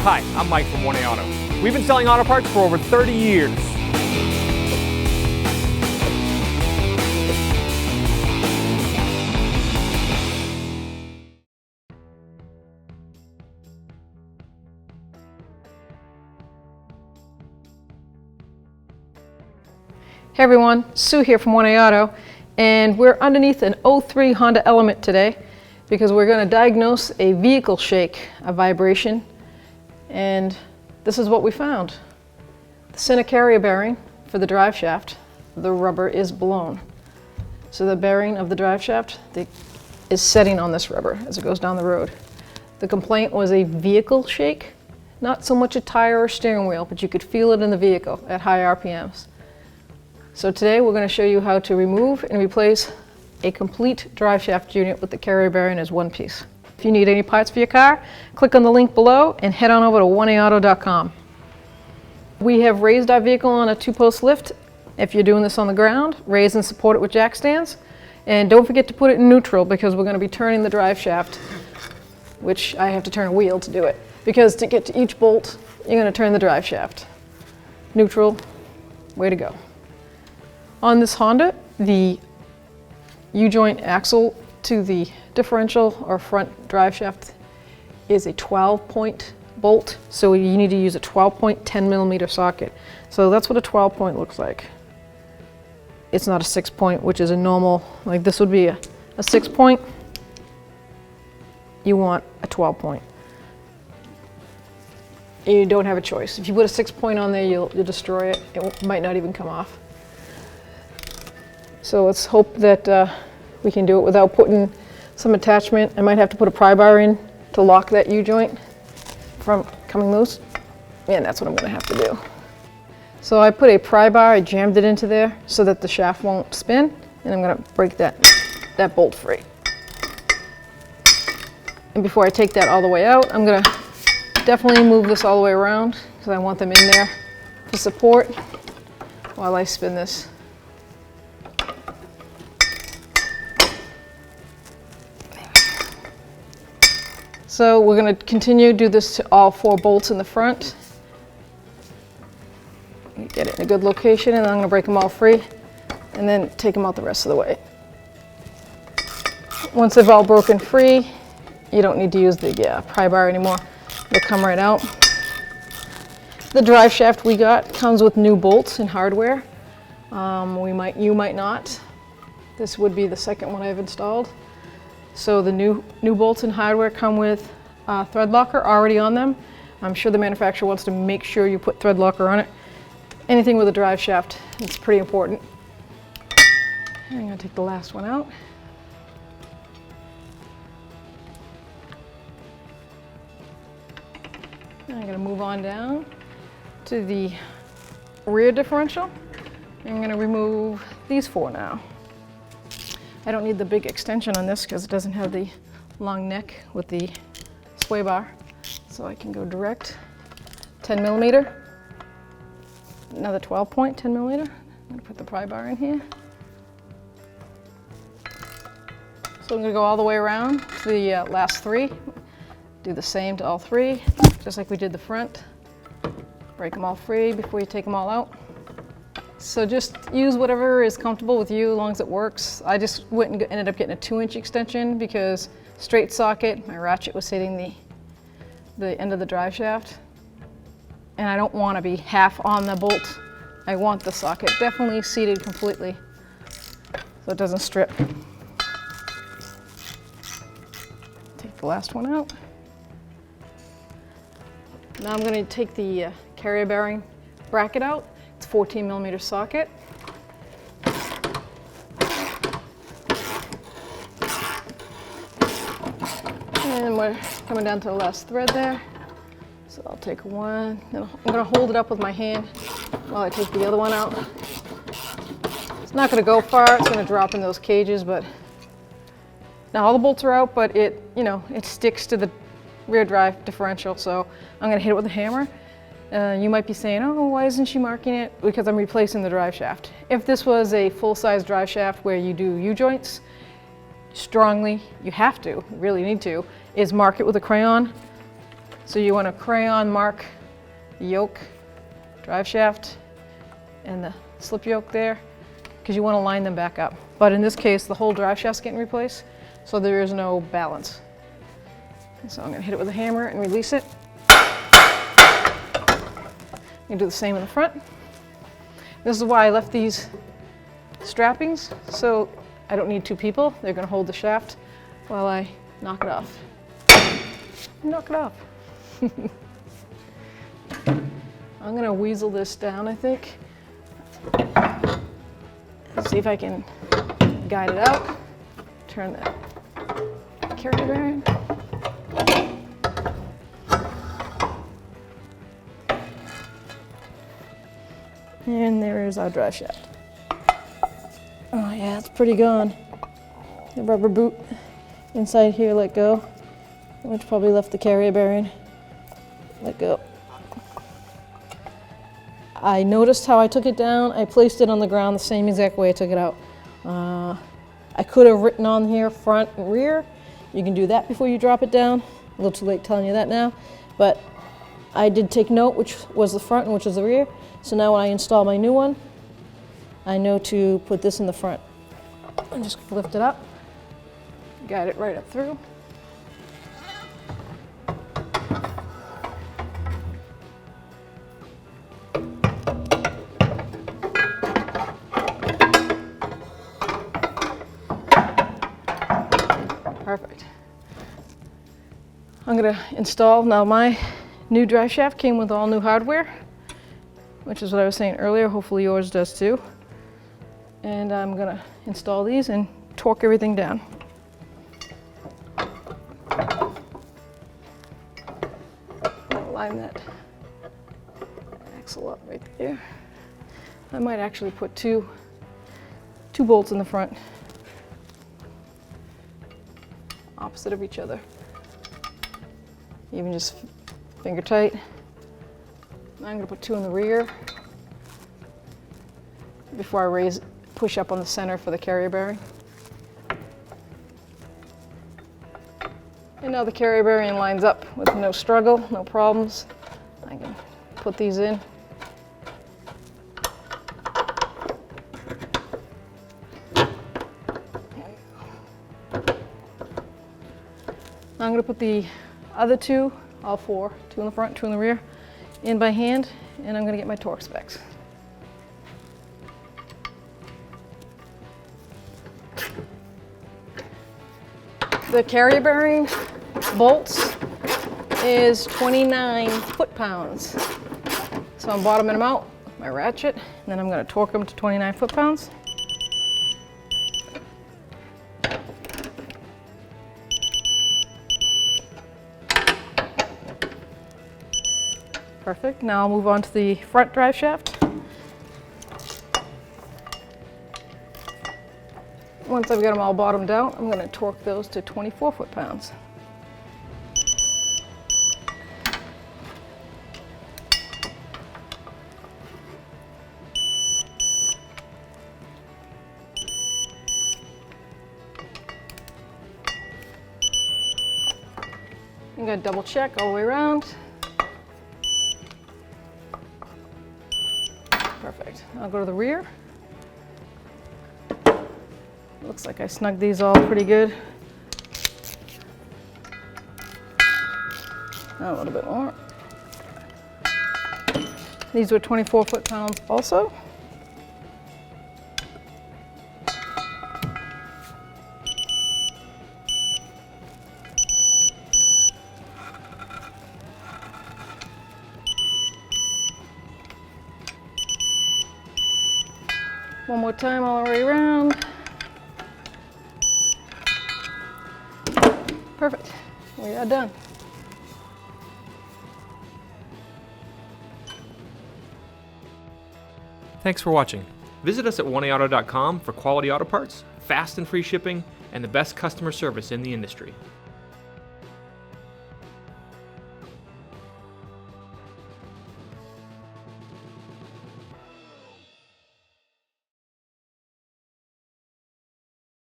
Hi, I'm Mike from 1A Auto. We've been selling auto parts for over 30 years. Hey everyone, Sue here from 1A Auto, and we're underneath an 03 Honda Element today because we're going to diagnose a vehicle shake, a vibration, and this is what we found. The center carrier bearing for the drive shaft, the rubber is blown. So the bearing of the drive shaft is setting on this rubber as it goes down the road. The complaint was a vehicle shake, not so much a tire or steering wheel, but you could feel it in the vehicle at high RPMs. So today we're going to show you how to remove and replace a complete drive shaft unit with the carrier bearing as one piece. If you need any parts for your car, click on the link below and head on over to 1aauto.com. We have raised our vehicle on a 2-post lift. If you're doing this on the ground, raise and support it with jack stands. And don't forget to put it in neutral because we're going to be turning the drive shaft, which I have to turn a wheel to do it. Because to get to each bolt, you're going to turn the drive shaft. Neutral, way to go. On this Honda, the U-joint axle to the differential or front drive shaft is a 12-point bolt, so you need to use a 12-point 10mm socket. So that's what a 12-point looks like. It's not a 6-point, which is a normal, like this would be a 6-point. You want a 12-point. You don't have a choice. If you put a 6-point on there, you'll destroy it. It might not even come off. So let's hope that we can do it without putting some attachment. I might have to put a pry bar in to lock that U-joint from coming loose. And that's what I'm going to have to do. So I put a pry bar, I jammed it into there so that the shaft won't spin, and I'm going to break that bolt free. And before I take that all the way out, I'm going to definitely move this all the way around because I want them in there for support while I spin this. So we're going to continue to do this to all 4 bolts in the front. Get it in a good location, and then I'm going to break them all free and then take them out the rest of the way. Once they've all broken free, you don't need to use the pry bar anymore. They'll come right out. The drive shaft we got comes with new bolts and hardware. You might not. This would be the second one I've installed. So the new bolts and hardware come with thread locker already on them. I'm sure the manufacturer wants to make sure you put thread locker on it. Anything with a drive shaft, it's pretty important. I'm going to take the last one out. And I'm going to move on down to the rear differential. I'm going to remove these 4 now. I don't need the big extension on this because it doesn't have the long neck with the sway bar. So I can go direct, 10mm, another 12-point 10mm. I'm going to put the pry bar in here. So I'm going to go all the way around to the last 3. Do the same to all 3, just like we did the front. Break them all free before you take them all out. So just use whatever is comfortable with you as long as it works. I just went and ended up getting a 2-inch extension because straight socket, my ratchet was hitting the end of the drive shaft. And I don't want to be half on the bolt. I want the socket definitely seated completely so it doesn't strip. Take the last one out. Now I'm going to take the carrier bearing bracket out. 14mm socket. And we're coming down to the last thread there. So I'll take one, then I'm going to hold it up with my hand while I take the other one out. It's not going to go far, it's going to drop in those cages, but now all the bolts are out, but it sticks to the rear drive differential, so I'm going to hit it with a hammer. You might be saying, oh, why isn't she marking it? Because I'm replacing the drive shaft. If this was a full-size drive shaft where you do U-joints, strongly, you have to, you really need to, is mark it with a crayon So you want to crayon mark the yoke, drive shaft, and the slip yoke there, because you want to line them back up. But in this case, the whole drive shaft's getting replaced, so there is no balance. So I'm going to hit it with a hammer and release it. You do the same in the front. This is why I left these strappings, so I don't need two people. They're going to hold the shaft while I knock it off. Knock it off. I'm going to weasel this down, I think. Let's see if I can guide it out. Turn the carrier bearing. And there is our drive shaft. Oh yeah, it's pretty gone. The rubber boot inside here let go, which probably left the carrier bearing. Let go. I noticed how I took it down. I placed it on the ground the same exact way I took it out. I could have written on here front and rear. You can do that before you drop it down. A little too late telling you that now, but I did take note which was the front and which was the rear. So now when I install my new one, I know to put this in the front. And just lift it up, guide it right up through. Perfect. I'm going to install, now my new drive shaft came with all new hardware, which is what I was saying earlier. Hopefully yours does too. And I'm going to install these and torque everything down. Line that axle up right there. I might actually put two bolts in the front, opposite of each other. Even just finger tight. I'm going to put two in the rear before I push up on the center for the carrier bearing. And now the carrier bearing lines up with no struggle, no problems. I can put these in. Now I'm going to put the other two, all four, two in the front, two in the rear, in by hand, and I'm going to get my torque specs. The carrier bearing bolts is 29 foot-pounds. So I'm bottoming them out with my ratchet, and then I'm going to torque them to 29 foot-pounds. Perfect. Now I'll move on to the front drive shaft. Once I've got them all bottomed out, I'm going to torque those to 24 foot-pounds. I'm going to double check all the way around. Perfect. I'll go to the rear. Looks like I snugged these all pretty good. A little bit more. These were 24 foot-pounds also. One more time all the way around. Perfect. We are done. Thanks for watching. Visit us at oneauto.com for quality auto parts, fast and free shipping, and the best customer service in the industry.